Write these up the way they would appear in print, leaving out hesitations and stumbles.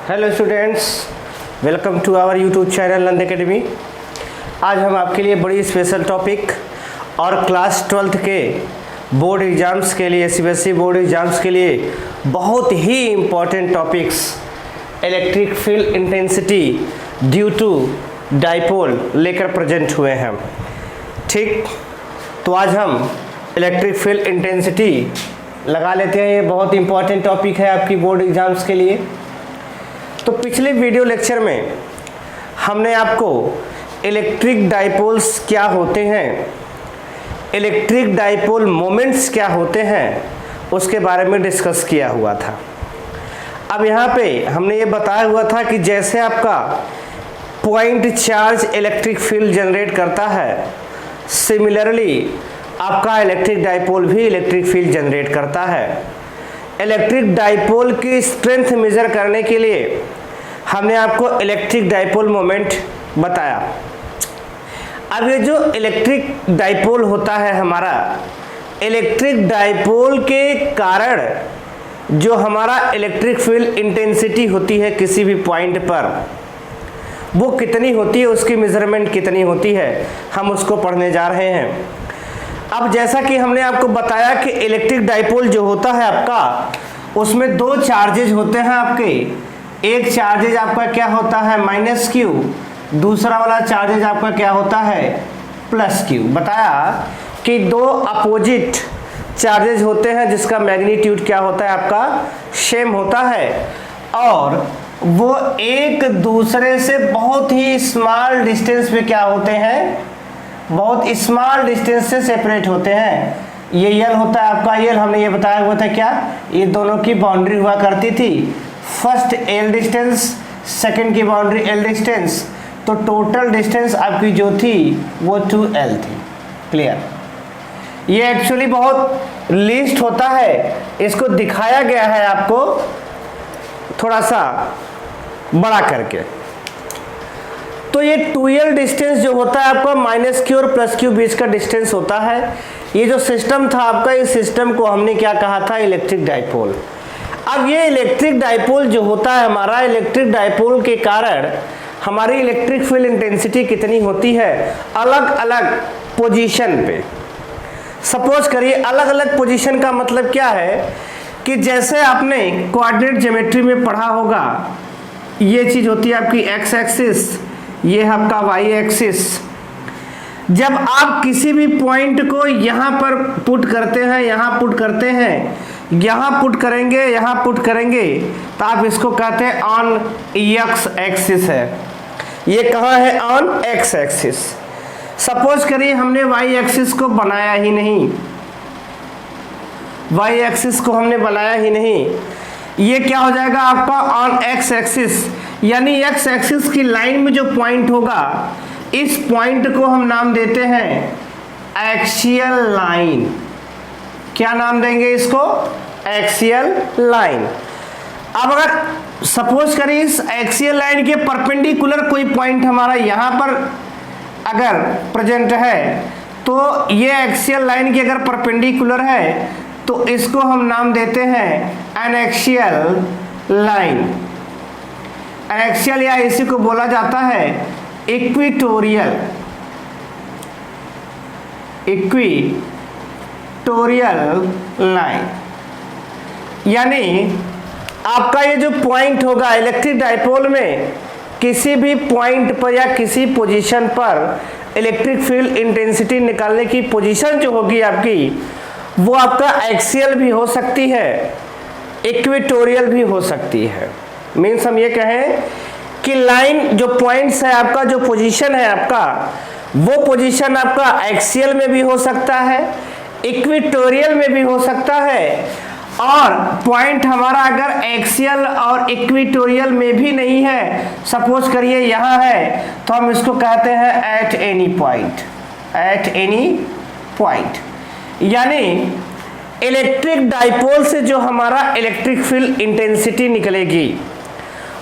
Hello students, welcome to our YouTube channel Nand academy. आज हम आपके लिए बड़ी स्पेशल टॉपिक और क्लास 12th के बोर्ड एग्ज़ाम्स के लिए, सीबीएसई बोर्ड एग्ज़ाम्स के लिए बहुत ही important topics electric field intensity due to dipole लेकर प्रेजेंट हुए हैं। ठीक, तो आज हम इलेक्ट्रिक फील्ड इंटेंसिटी लगा लेते हैं। ये बहुत इम्पॉर्टेंट टॉपिक है आपकी बोर्ड एग्ज़ाम्स के लिए। तो पिछले वीडियो लेक्चर में हमने आपको इलेक्ट्रिक डाइपोल्स क्या होते हैं, इलेक्ट्रिक डाइपोल मोमेंट्स क्या होते हैं, उसके बारे में डिस्कस किया हुआ था। अब यहाँ पे हमने ये बताया हुआ था कि जैसे आपका point charge electric field generate करता है, सिमिलरली आपका इलेक्ट्रिक डाइपोल भी इलेक्ट्रिक फील्ड जनरेट करता है। इलेक्ट्रिक डाइपोल की स्ट्रेंथ मेजर करने के लिए हमने आपको इलेक्ट्रिक डाइपोल मोमेंट बताया। अब ये जो इलेक्ट्रिक डाइपोल होता है हमारा, इलेक्ट्रिक डाइपोल के कारण जो हमारा इलेक्ट्रिक फील्ड इंटेंसिटी होती है किसी भी पॉइंट पर, वो कितनी होती है, उसकी मेजरमेंट कितनी होती है, हम उसको पढ़ने जा रहे हैं। अब जैसा कि हमने आपको बताया कि इलेक्ट्रिक डाइपोल जो होता है आपका, उसमें दो चार्जेज होते हैं आपके। एक चार्जेज आपका क्या होता है माइनस क्यू, दूसरा वाला चार्जेज आपका क्या होता है प्लस क्यू। बताया कि दो अपोजिट चार्जेज होते हैं जिसका मैग्नीट्यूड क्या होता है आपका सेम होता है, और वो एक दूसरे से बहुत ही स्मॉल डिस्टेंस पे क्या होते हैं, बहुत स्मॉल डिस्टेंस से सेपरेट होते हैं। ये यल होता है आपका, यल हमने ये बताया हुआ था क्या, ये दोनों की बाउंड्री हुआ करती थी। फर्स्ट एल डिस्टेंस, सेकंड की बाउंड्री एल डिस्टेंस, तो टोटल डिस्टेंस आपकी जो थी वो 2L थी। क्लियर? ये एक्चुअली बहुत लीस्ट होता है, इसको दिखाया गया है आपको थोड़ा सा बड़ा करके। तो ये 2L डिस्टेंस जो होता है आपका माइनस क्यू और प्लस क्यू बीच का डिस्टेंस होता है। ये जो सिस्टम था आपका, इस सिस्टम को हमने क्या कहा था, इलेक्ट्रिक डाइपोल। अब ये इलेक्ट्रिक डाइपोल जो होता है हमारा, इलेक्ट्रिक डाइपोल के कारण हमारी इलेक्ट्रिक फील्ड इंटेंसिटी कितनी होती है अलग अलग पोजीशन पे। सपोज करिए अलग अलग पोजीशन का मतलब क्या है कि जैसे आपने कोऑर्डिनेट ज्योमेट्री में पढ़ा होगा, ये चीज होती है आपकी एक्स एक्सिस, ये है आपका वाई एक्सिस। जब आप किसी भी पॉइंट को यहाँ पर पुट करते हैं, यहाँ पुट करते हैं, यहाँ पुट करेंगे, यहाँ पुट करेंगे, तो आप इसको कहते हैं ऑन एक्स एक्सिस है। ये कहाँ है, ऑन एक्स एक्सिस। सपोज करिए हमने वाई एक्सिस को बनाया ही नहीं, वाई एक्सिस को हमने बनाया ही नहीं, ये क्या हो जाएगा आपका ऑन एक्स एक्सिस, यानी एक्स एक्सिस की लाइन में जो पॉइंट होगा, इस पॉइंट को हम नाम देते हैं एक्सियल लाइन। क्या नाम देंगे इसको, एक्सियल लाइन। अब अगर सपोज करें इस एक्सियल लाइन के परपेंडिकुलर कोई पॉइंट हमारा यहाँ पर अगर प्रेजेंट है, तो ये एक्सियल लाइन की अगर परपेंडिकुलर है तो इसको हम नाम देते हैं एनएक्सियल लाइन। एनएक्सियल या इसी को बोला जाता है इक्वेटोरियल, इक्वेटोरियल लाइन। यानी आपका ये जो पॉइंट होगा इलेक्ट्रिक डाइपोल में, किसी भी पॉइंट पर या किसी पोजीशन पर इलेक्ट्रिक फील्ड इंटेंसिटी निकालने की पोजीशन जो होगी आपकी, वो आपका एक्सियल भी हो सकती है, इक्वेटोरियल भी हो सकती है। मीन्स हम ये कहें कि लाइन जो पॉइंट्स है आपका, जो पोजीशन है आपका, वो पोजीशन आपका एक्सियल में भी हो सकता है, इक्वेटोरियल में भी हो सकता है, और पॉइंट हमारा अगर एक्सियल और इक्वेटोरियल में भी नहीं है, सपोज करिए यहाँ है, तो हम इसको कहते हैं at any point, at any point. यानी इलेक्ट्रिक डाइपोल से जो हमारा इलेक्ट्रिक फील्ड इंटेंसिटी निकलेगी,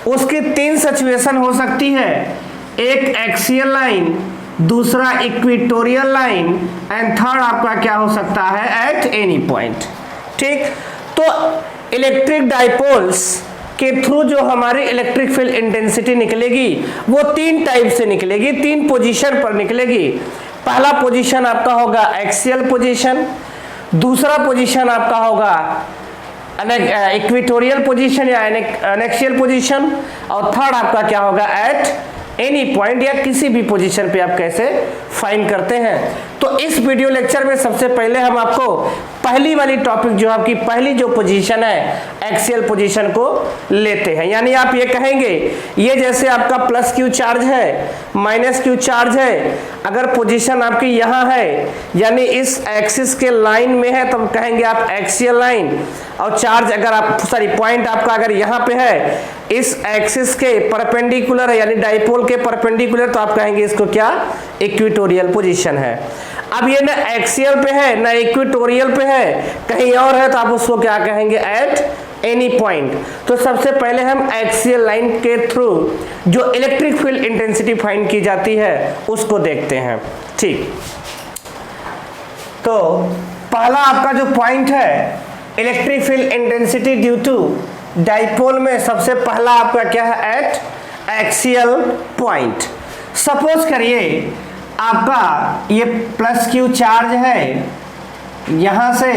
उसकी तीन सिचुएशन हो सकती है, एक एक्सियल लाइन, दूसरा इक्वेटोरियल लाइन, एंड थर्ड आपका क्या हो सकता है, एट एनी पॉइंट। ठीक, तो इलेक्ट्रिक डाइपोल्स के थ्रू जो हमारी इलेक्ट्रिक फील्ड इंटेंसिटी निकलेगी वो 3 टाइप से निकलेगी, 3 पोजीशन पर निकलेगी। पहला पोजीशन आपका होगा एक्सियल पोजीशन, दूसरा पोजीशन आपका होगा इक्वेटोरियल पोजीशन या एनेक्सियल पोजीशन, और थर्ड आपका क्या होगा एट एनी पॉइंट, या किसी भी पोजीशन पे आप कैसे फाइंड करते हैं। तो इस वीडियो लेक्चर में सबसे पहले हम आपको पहली वाली टॉपिक जो आपकी पहली जो पोजीशन है एक्सियल पोजीशन को लेते हैं। यानी आप ये कहेंगे ये जैसे आपका प्लस क्यू चार्ज है, माइनस क्यू चार्ज है, अगर पोजीशन आपकी यहाँ है यानी इस एक्सिस के लाइन में है तब कहेंगे आप एक्सियल लाइन, और चार्ज अगर आप पॉइंट आपका अगर यहाँ पे है इस एक्सिस के परपेंडिकुलर है यानी डाइपोल के परपेंडिकुलर, तो आप कहेंगे इसको क्या इक्वेटोरियल पोजीशन है। अब ये ना एक्सियल पे है ना इक्वेटोरियल पे है, कहीं और है तो आप उसको क्या कहेंगे एट एनी पॉइंट। तो सबसे पहले हम एक्सियल लाइन के थ्रू जो इलेक्ट्रिक फील्ड इंटेंसिटी फाइंड की जाती है उसको देखते हैं। ठीक, तो पहला आपका जो पॉइंट है electric field intensity due to dipole में सबसे पहला आपका क्या है एट एक्सियल पॉइंट। सपोज करिए आपका ये प्लस क्यू चार्ज है, यहां से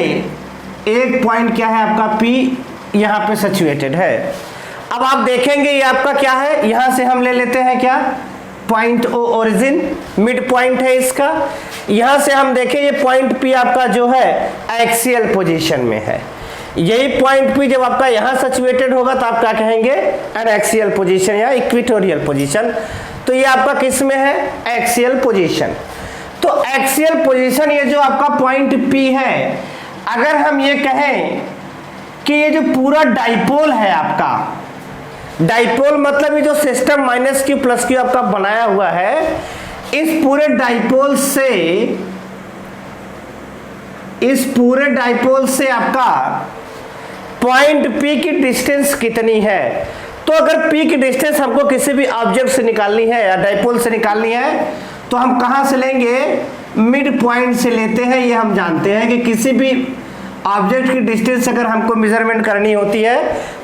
एक पॉइंट क्या है आपका P यहाँ पे सिचुएटेड है। अब आप देखेंगे ये आपका क्या है, यहां से हम ले लेते हैं क्या point O origin, mid point है इसका। यहां से हम देखें ये पॉइंट P आपका जो है एक्सियल पोजीशन में है। यही पॉइंट P जब आपका यहां सिचुएटेड होगा तो आप क्या कहेंगे एन एक्सियल पोजीशन या इक्वेटोरियल पोजीशन। तो ये आपका किस में है एक्सियल पोजीशन। तो एक्सियल पोजीशन ये जो आपका पॉइंट P है, अगर हम ये कहें कि ये जो पूरा डाइपोल है आपका, डाइपोल मतलब ये जो system minus Q plus Q आपका बनाया हुआ है, इस पूरे डाइपोल से आपका पॉइंट P की डिस्टेंस कितनी है। तो अगर P की डिस्टेंस हमको किसी भी ऑब्जेक्ट से निकालनी है या डाइपोल से निकालनी है तो हम कहां से लेंगे, मिड पॉइंट से लेते हैं। ये हम जानते हैं कि किसी भी ऑब्जेक्ट की डिस्टेंस अगर हमको मेजरमेंट करनी होती है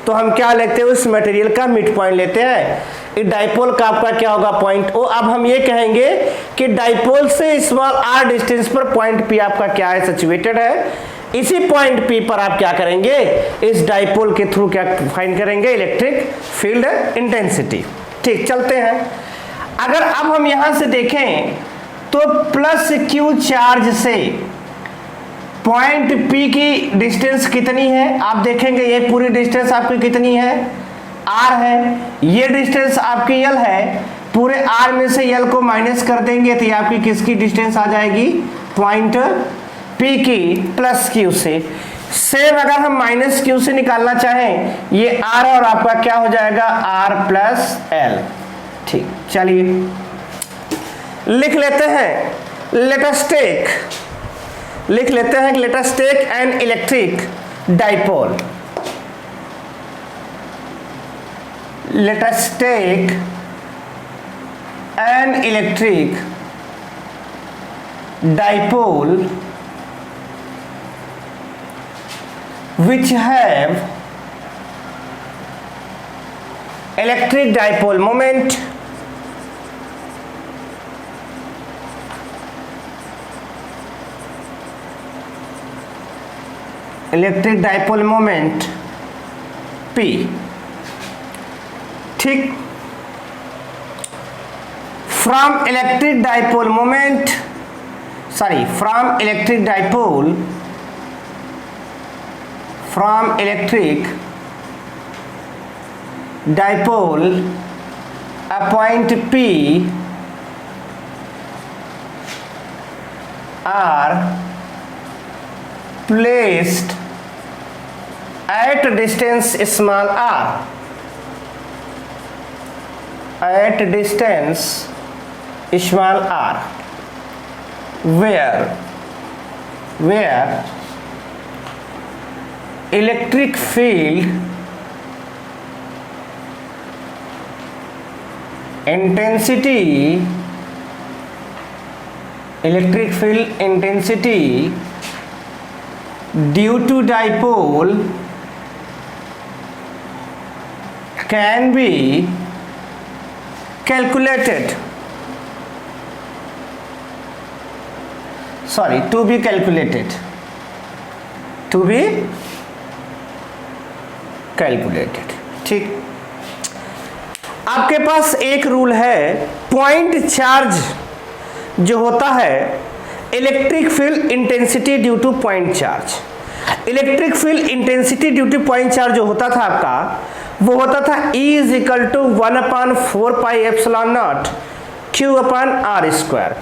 तो हम क्या लेते हैं, उस मटेरियल का मिड पॉइंट लेते हैं। इस डाइपोल का आपका क्या होगा पॉइंट O। अब हम ये कहेंगे कि डाइपोल से स्मॉल r डिस्टेंस पर पॉइंट P आपका क्या है सिचुएटेड है। इसी पॉइंट P पर आप क्या करेंगे, इस डाइपोल के थ्रू क्या फाइंड करेंगे इलेक्ट्रिक फील्ड इंटेंसिटी। ठीक, चलते हैं। अगर अब हम यहां से देखें तो प्लस क्यू चार्ज से पॉइंट P की डिस्टेंस कितनी है, आप देखेंगे ये पूरी डिस्टेंस आपकी कितनी है r है, ये डिस्टेंस आपकी L है, पूरे r में से L को माइनस कर देंगे तो ये आपकी किसकी डिस्टेंस आ जाएगी पॉइंट P की प्लस Q से। सेम अगर हम माइनस Q से निकालना चाहें ये R और आपका क्या हो जाएगा R प्लस L। ठीक, चलिए लिख लेते हैं, let us take an electric dipole. Let us take an electric dipole which have electric dipole moment P। ठीक, from electric dipole a point P are placed at distance small r, at distance small r, where electric field intensity due to dipole can be calculated, sorry, to be calculated, to be calculated। ठीक, आपके पास एक rule है, point charge जो होता है electric field intensity due to point charge, electric field intensity due to point charge जो होता था आपका, वो होता था E is equal to 1/4 pi epsilon naught Q/r²।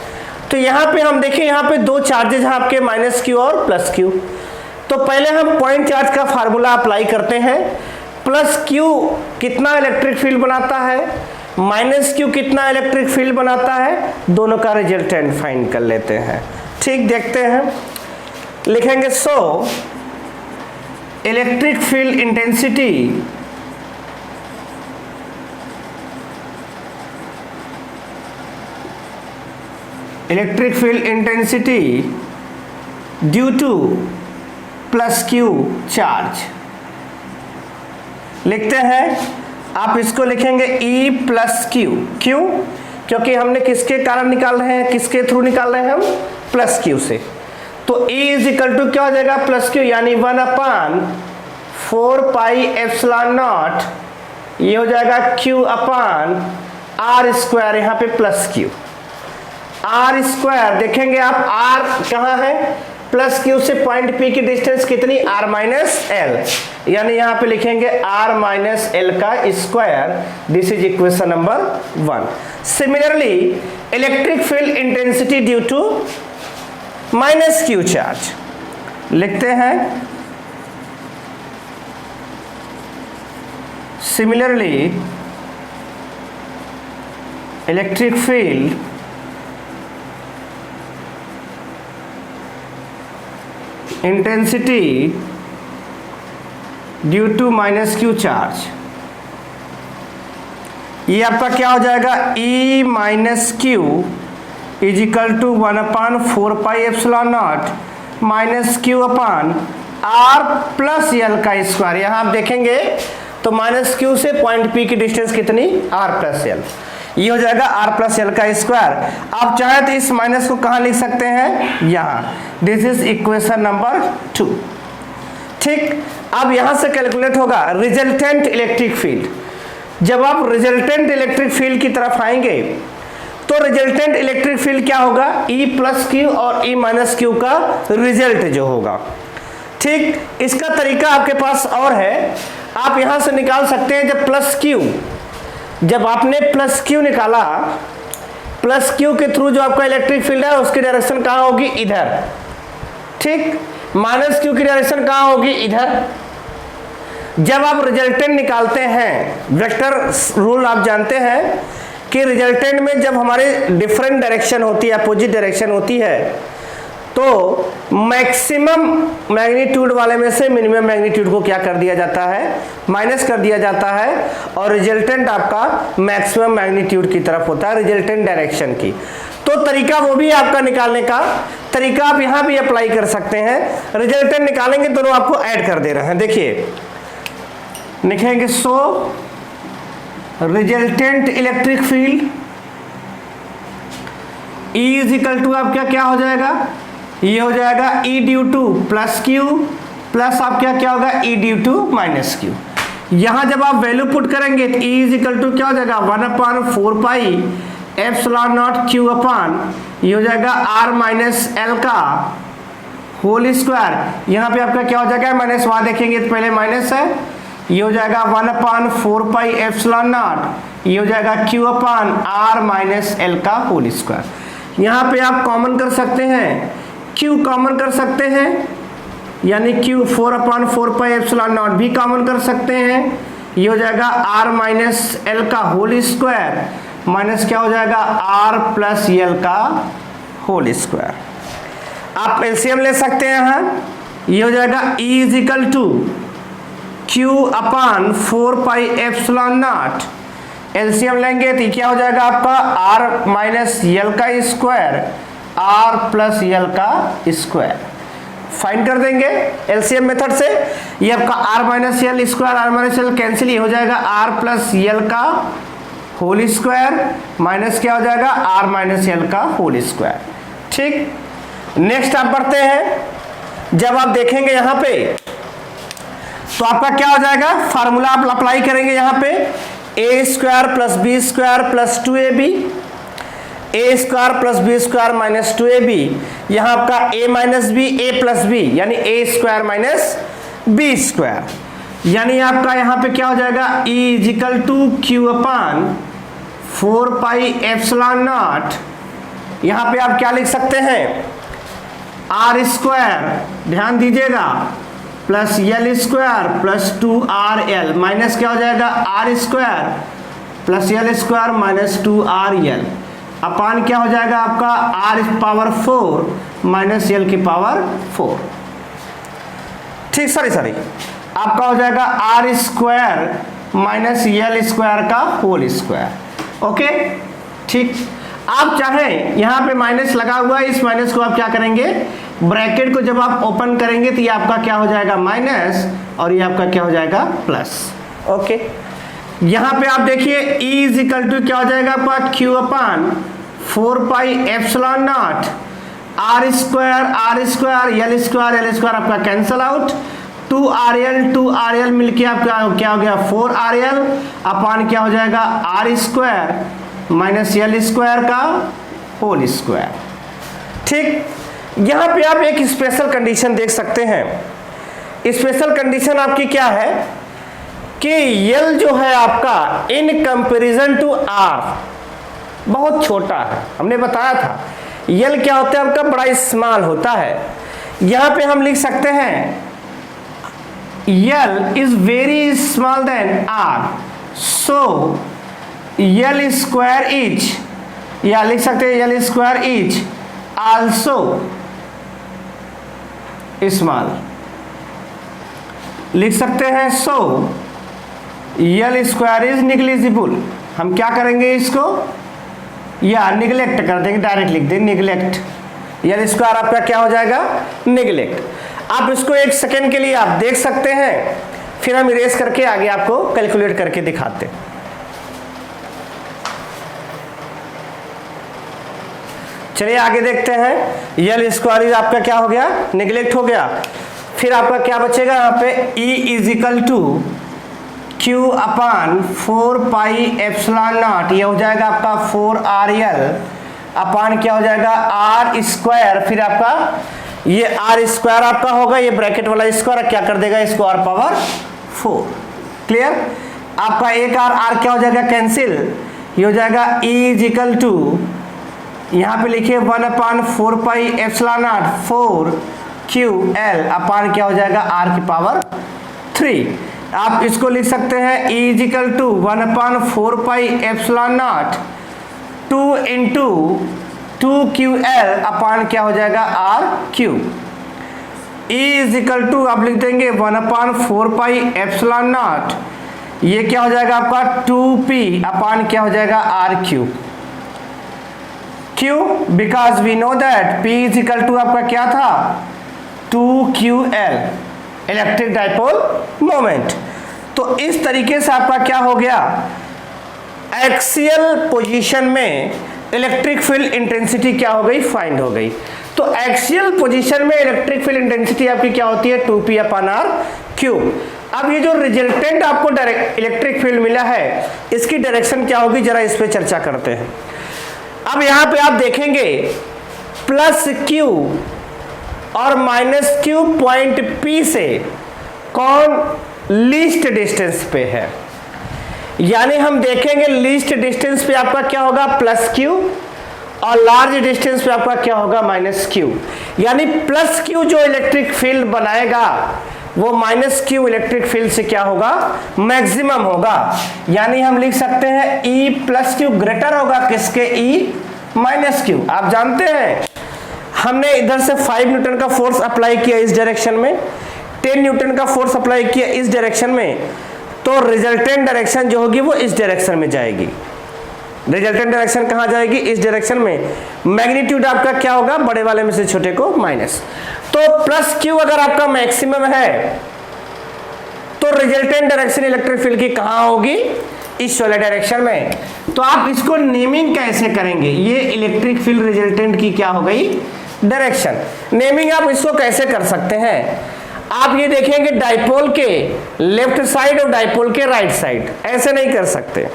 तो यहाँ पे हम देखें, यहाँ पे दो चार्जेज हैं आपके, -Q और +Q। तो पहले हम पॉइंट चार्ज का फार्मूला अप्लाई करते हैं। +Q कितना इलेक्ट्रिक फील्ड बनाता है, -Q कितना इलेक्ट्रिक फील्ड बनाता है, दोनों का रिजल्टेंट फाइंड कर लेते हैं। ठीक, देखते हैं, लिखेंगे so electric field intensity due to +Q charge लिखते हैं। आप इसको लिखेंगे E + Q, क्यों? क्योंकि हमने किसके कारण निकाल रहे हैं, किसके थ्रू निकाल रहे हैं हम, +Q से। तो E इज इक्वल टू क्या हो जाएगा, +Q, यानी 1/4 पाई एप्सिलॉन नॉट, ये हो जाएगा Q/r², यहाँ पे +Q r²। देखेंगे आप r कहाँ है, +Q से पॉइंट P की डिस्टेंस कितनी, r-l, यानी यहाँ पे लिखेंगे r-l का square. This is equation number 1। Similarly electric field intensity due to -Q charge लिखते हैं। Similarly electric field intensity due to -Q charge, ये आपका क्या हो जाएगा, E - Q is equal to 1/4 pi epsilon naught -Q/r + l का square. यहाँ आप देखेंगे तो -Q से पॉइंट P की डिस्टेंस कितनी, r + l, ये हो जाएगा r + l का स्क्वायर। आप चाहे तो इस माइनस को कहाँ लिख सकते हैं, यहाँ। This is equation number 2। ठीक, अब यहाँ से कैलकुलेट होगा रिजल्टेंट इलेक्ट्रिक फील्ड। जब आप रिजल्टेंट इलेक्ट्रिक फील्ड की तरफ आएंगे तो रिजल्टेंट इलेक्ट्रिक फील्ड क्या होगा, E + Q और E - Q का रिजल्ट जो होगा। ठीक, इसका तरीका आपके पास और है, आप यहाँ से निकाल सकते हैं। जब आपने +Q निकाला, +Q के थ्रू जो आपका इलेक्ट्रिक फील्ड है उसकी डायरेक्शन कहाँ होगी, इधर। ठीक, -Q की डायरेक्शन कहाँ होगी, इधर। जब आप रिजल्टेंट निकालते हैं, वेक्टर रूल आप जानते हैं कि रिजल्टेंट में जब हमारे डिफरेंट डायरेक्शन होती है, अपोजिट डायरेक्शन होती है, तो मैक्सिमम मैग्नीट्यूड वाले में से मिनिमम मैग्नीट्यूड को क्या कर दिया जाता है, माइनस कर दिया जाता है, और रिजल्टेंट आपका मैक्सिमम मैग्नीट्यूड की तरफ होता है, रिजल्टेंट डायरेक्शन की। तो तरीका वो भी आपका निकालने का तरीका आप यहाँ भी अप्लाई कर सकते हैं। रिजल्टेंट निकालेंगे, दोनों आपको ऐड कर दे रहे हैं। देखिए, लिखेंगे so resultant electric field E is equal to आपका क्या हो जाएगा, ये हो जाएगा E due to +Q plus आपका क्या होगा, E ड्यू टू -Q। यहाँ जब आप वैल्यू पुट करेंगे तो E इज इक्वल टू क्या हो जाएगा, 1/4 पाई एप्सिलॉन नॉट Q/, ये हो जाएगा r - l का होल स्क्वायर। यहाँ पे आपका क्या हो जाएगा, माइनस, वहाँ देखेंगे तो पहले माइनस है, ये हो जाएगा 1/4 पाई एप्सिलॉन नॉट, ये हो जाएगा Q/r - l का होल स्क्वायर। यहाँ पे आप कॉमन कर सकते हैं, Q कॉमन कर सकते हैं, यानी Q 4/4 पाई एप्सिलॉन नॉट भी कॉमन कर सकते हैं, ये हो जाएगा r - l का होल स्क्वायर, माइनस क्या हो जाएगा, r + l का होल स्क्वायर। आप एलसीएम ले सकते हैं यहाँ, ये हो जाएगा E is equal to Q/4 pi epsilon naught, LCM लेंगे तो क्या हो जाएगा आपका r - l का स्क्वायर, r + l का स्क्वायर। फाइंड कर देंगे एलसीएम मेथड से। ये आपका R minus L square, R minus L cancel, ये हो जाएगा आर प्लस एल का होल स्क्वायर माइनस क्या हो जाएगा आर माइनस एल का होल स्क्वायर। ठीक, नेक्स्ट आप बढ़ते हैं। जब आप देखेंगे यहां पे तो आपका क्या हो जाएगा, फार्मूला आप अप्लाई करेंगे यहां पे A square plus B square plus 2ab, A square plus B square minus 2ab, यहां आपका a minus B, A plus B, यानी A square minus B square, यानी आपका यहां पे क्या हो जाएगा E is equal to Q upon 4 pi epsilon naught. यहां पे आप क्या लिख सकते हैं आर स्क्वायर, ध्यान दीजिएगा, plus L square plus 2RL minus क्या हो जाएगा R square plus L square minus 2RL upon क्या हो जाएगा आपका आर पावर 4 माइनस एल की पावर 4। ठीक, सॉरी आपका हो जाएगा R square minus L square का होल स्क्वायर। ओके, ठीक, आप चाहें यहां पे माइनस लगा हुआ है, इस माइनस को आप क्या करेंगे ब्रैकेट को जब आप ओपन करेंगे तो ये आपका क्या हो जाएगा माइनस और ये आपका क्या हो जाएगा प्लस। ओके, यहां पे आप देखिए E इज इक्वल टू क्या हो जाएगा आपका Q upon 4 pi epsilon naught R square L square आपका कैंसल आउट, 2RL मिलके आपका क्या हो गया 4RL अपान क्या हो जाएगा R square minus L square का होल स्क्वायर। ठीक, यहां पे आप एक स्पेशल कंडीशन देख सकते हैं। स्पेशल कंडीशन आपकी क्या है कि एल जो है आपका इन कंपैरिजन टू आर बहुत छोटा है। हमने बताया था एल क्या होता है आपका बड़ा स्मॉल होता है। यहां पे हम लिख सकते हैं L is very small than R, so L square is, या लिख सकते हैं L square is also small, लिख सकते हैं so L square is negligible. हम क्या करेंगे इसको या निगलेक्ट कर देंगे, डायरेक्ट लिख देंगे निगलेक्ट, एल स्क्वायर आपका क्या हो जाएगा निगलेक्ट। आप इसको एक सेकेंड के लिए आप देख सकते हैं, फिर हम इरेज करके आगे आपको कैलकुलेट करके दिखाते हैं। चलिए आगे देखते हैं। एल स्क्वायर आपका क्या हो गया निगलेक्ट हो गया, फिर आपका क्या बचेगा यहाँ पे E is equal to Q upon 4 pi epsilon naught, ये हो जाएगा आपका 4RL अपान क्या हो जाएगा आर स्क्वायर, फिर आपका ये आर स्क्वायर आपका होगा, ये ब्रैकेट वाला स्क्वायर क्या कर देगा इसको आर पावर 4। क्लियर, आपका एक आर क्या हो जाएगा कैंसिल, ये हो जाएगा E इज इक्वल टू यहां पे लिखिए 1 upon 4 pi epsilon not 4QL अपान क्या हो जाएगा आर की पावर 3। आप इसको लिख सकते हैं E is equal to 1 upon 4 pi epsilon naught 2 into 2QL upon क्या हो जाएगा R cube. E is equal to आप लिख देंगे 1 अपान 4 पाई एप्सिलॉन नॉट, ये क्या हो जाएगा आपका 2P अपान क्या हो जाएगा आर क्यूब। क्यों, because we know that P is equal to आपका क्या था 2QL इलेक्ट्रिक डाइपोल मोमेंट। तो इस तरीके से आपका क्या हो गया एक्सियल पोजीशन में इलेक्ट्रिक फील्ड इंटेंसिटी क्या हो गई फाइंड हो गई। तो एक्सियल पोजीशन में इलेक्ट्रिक फील्ड इंटेंसिटी आपकी क्या होती है 2P अपान आर क्यूब। अब ये जो रिजल्टेंट आपको इलेक्ट्रिक फील्ड मिला है इसकी डायरेक्शन क्या होगी जरा इस पे चर्चा करते हैं। अब यहां पे आप देखेंगे प्लस Q और माइनस Q पॉइंट P से कौन लीस्ट डिस्टेंस पे है, यानी हम देखेंगे लीस्ट डिस्टेंस पे आपका क्या होगा प्लस Q और लार्ज डिस्टेंस पे आपका क्या होगा माइनस Q। यानी प्लस Q जो इलेक्ट्रिक फील्ड बनाएगा वो माइनस Q इलेक्ट्रिक फील्ड से क्या होगा मैक्सिमम होगा। यानी हम लिख सकते हैं E प्लस Q ग्रेटर होगा किसके E माइनस Q। आप जानते हैं हमने इधर से 5 न्यूटन का फोर्स अप्लाई किया इस डायरेक्शन में, 10 न्यूटन का फोर्स अप्लाई किया इस डायरेक्शन में, तो रिजल्टेंट डायरेक्शन जो होगी वो इस डायरेक्शन में जाएगी। रिजल्टेंट डायरेक्शन कहां जाएगी इस डायरेक्शन में। मैग्नीट्यूड आपका क्या होगा बड़े वाले में से छोटे को माइनस। तो प्लस क्यू अगर आपका मैक्सिमम है तो रिजल्टेंट डायरेक्शन इलेक्ट्रिक फील्ड की कहां होगी, इस वाले डायरेक्शन में। तो आप इसको नेमिंग कैसे करेंगे, ये इलेक्ट्रिक फील्ड रिजल्टेंट की क्या हो गई, डायरेक्शन। नेमिंग आप इसको कैसे कर सकते हैं, आप ये देखेंगे डाइपोल के लेफ्ट साइड और डाइपोल के राइट साइड, ऐसे नहीं कर सकते।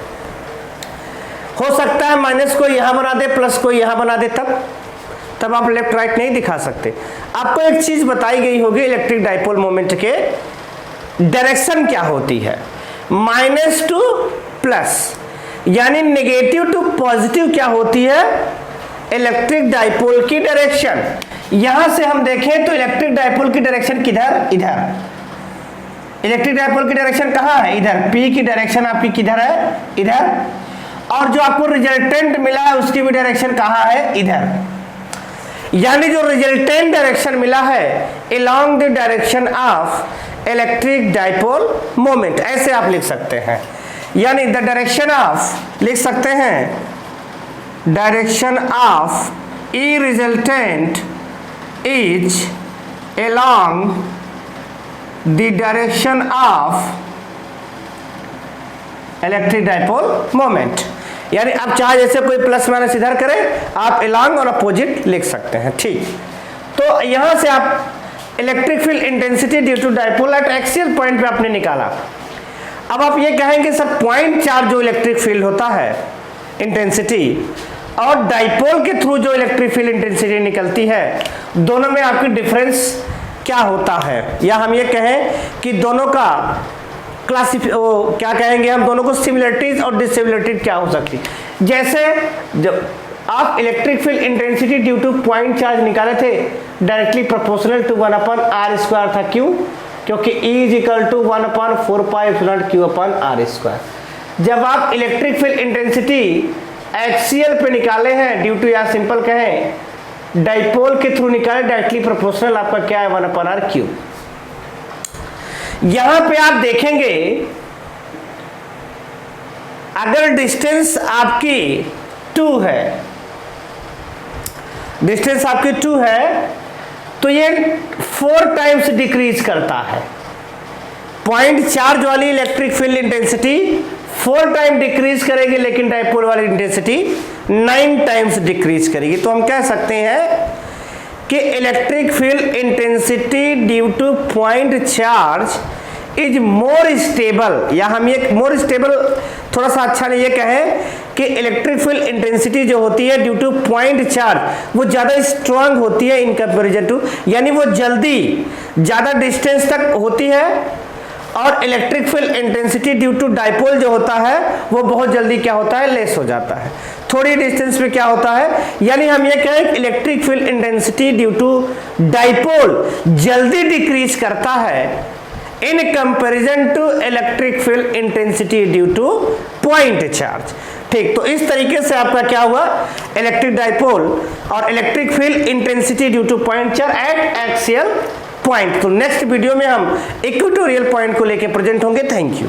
हो सकता है माइनस को यहां बना दे, प्लस को यहां बना दे, तब आप लेफ्ट राइट नहीं दिखा सकते। आपको एक चीज बताई गई होगी, इलेक्ट्रिक डाइपोल मोमेंट के डायरेक्शन क्या होती है, माइनस टू प्लस, यानी नेगेटिव टू पॉजिटिव क्या होती है, इलेक्ट्रिक डाइपोल की डायरेक्शन। यहां से हम देखें तो इलेक्ट्रिक डाइपोल की डायरेक्शन किधर, इधर। इलेक्ट्रिक डाइपोल की डायरेक्शन कहां है, इधर। पी की डायरेक्शन आपकी किधर है, इधर। और जो आपको रिजल्टेंट मिला है उसकी भी डायरेक्शन कहां है, इधर। यानी जो रिजल्टेंट डायरेक्शन मिला है along the direction of electric dipole moment, ऐसे आप लिख सकते हैं। यानी द डायरेक्शन ऑफ, लिख सकते हैं direction of E resultant is along the direction of electric dipole moment. यानी आप चाहे जैसे कोई प्लस माइनस इधर करें, आप अलोंग और अपोजिट लिख सकते हैं, ठीक। तो यहां से आप electric field intensity due to dipole at axial point पे आपने निकाला। अब आप ये कहेंगे सर पॉइंट चार्ज जो इलेक्ट्रिक फील्ड होता है इंटेंसिटी और डाइपोल के थ्रू जो इलेक्ट्रिक फील्ड इंटेंसिटी निकलती है, दोनों में आपकी डिफरेंस क्या होता है, या हम ये कहें कि दोनों का क्या कहेंगे, हम दोनों को सिमिलरिटीज और डिसिमिलरिटीज क्या हो सकती। जैसे जब आप electric field intensity due to point charge निकाले थे, डायरेक्टली प्रोपोर्शनल टू 1/r² था, क्यों, क्योंकि E is equal to 1/4π∗Q/r²। जब आप इलेक्ट्रिक फील्ड इंटेंसिटी एक्सियल पे निकाले हैं ड्यू टू, या सिंपल कहें डाइपोल के थ्रू निकाले, डायरेक्टली प्रोपोर्शनल आपका क्या है, 1/r3। यहां पे आप देखेंगे अगर डिस्टेंस आपकी 2 है, डिस्टेंस आपकी 2 है, तो ये 4 टाइम्स डिक्रीज करता है। पॉइंट चार्ज वाली electric field intensity 4 time decrease करेगी, लेकिन डाइपोल वाली इंटेंसिटी 9 टाइम्स डिक्रीज करेगी। तो हम कह सकते हैं कि electric field intensity due to point charge is more stable, या हम ये मोर स्टेबल थोड़ा सा अच्छा नहीं, ये कहें कि इलेक्ट्रिक फील्ड इंटेंसिटी जो होती है ड्यू टू पॉइंट चार्ज वो ज्यादा स्ट्रांग होती है इन कंपैरिजन टू, यानी वो जल्दी ज्यादा डिस्टेंस तक होती है, और electric field intensity due to dipole जो होता है वो बहुत जल्दी क्या होता है, लेस हो जाता है, थोड़ी डिस्टेंस पे क्या होता है। यानी हम ये कहें electric field intensity due to dipole जल्दी डिक्रीज करता है in comparison to electric field intensity due to point charge, ठीक। तो इस तरीके से आपका क्या हुआ, इलेक्ट्रिक डाइपोल और electric field intensity due to point charge at axial point. तो नेक्स्ट वीडियो में हम इक्वेटोरियल पॉइंट को लेकर प्रेजेंट होंगे। Thank you.